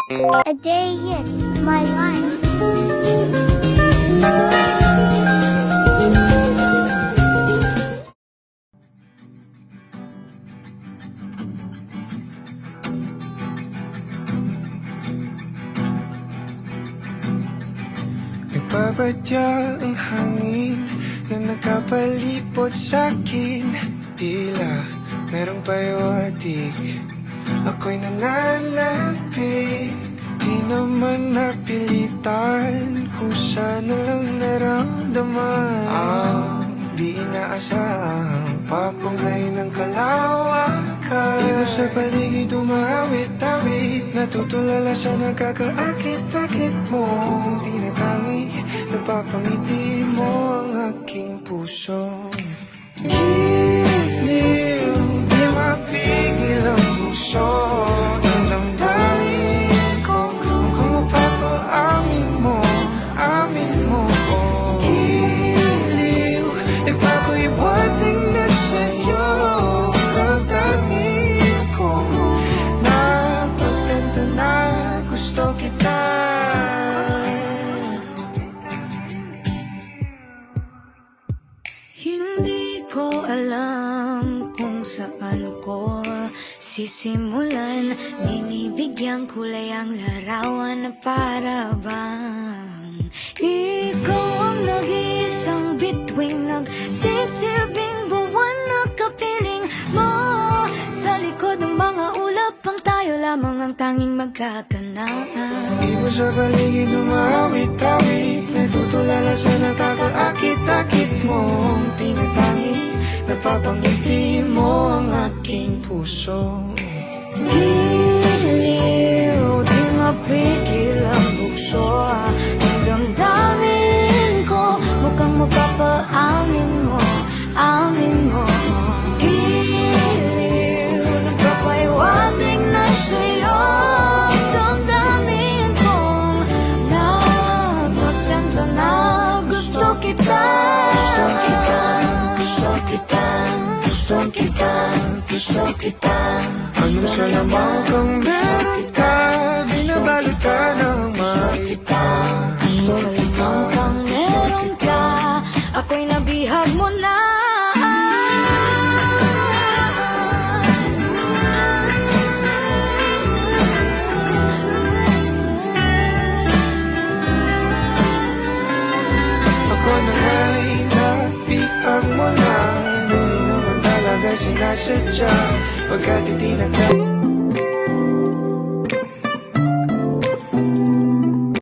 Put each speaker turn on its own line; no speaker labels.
A day in my life.
Nagbabadya ang hangin na nakapalipot sa'kin. Tila merong payawatig, ako'y nananapit. Di naman napilitan, kusa na lang naramdaman. Di inaasahang papunay ng kalawakan. Iba sa paligid umawit-awit, natutulala sa nakakaakit-akit mo. Tinatangi, napapangiti mo ang aking puso. Giliw, di mapigil ang puso. Ang damdamin ko, mukhang mapapaamin mo, amin mo. Giliw, ipapahiwating na sa'yo. Ang damdamin ko, napagtanto na gusto kita.
Hindi ko alam kung saan ko sisimulan. Binibigyan kulay ang larawan na para bang ikaw ang nag-iisang bituing, nagsisilbing buwan na kapiling mo. Sa likod ng mga ulap, ang tayo lamang ang tanging magkakanaan.
Iba sa paligid umawit-awit, natutulala sa nakakaakit-akit mo. Tinatangi, napapangiti mo ang aking puso.
Giliw, di mapigil ang bukso. Ang damdamin ko, mukhang mapapaamin mo, amin mo. Giliw, nagpapahiwatig na sa'yo. Ang damdamin ko, napagtanto na gusto kita. Gusto kita, gusto kita, gusto kita.
Anong salamang kang meron ka, binabalot ka ng makita.
Anong salamang kang meron ka, ako'y nabihag mo na.
Ako na nga'y nabihag mo na, nung di naman talaga sinasadya. Pagkat hindi nagdaan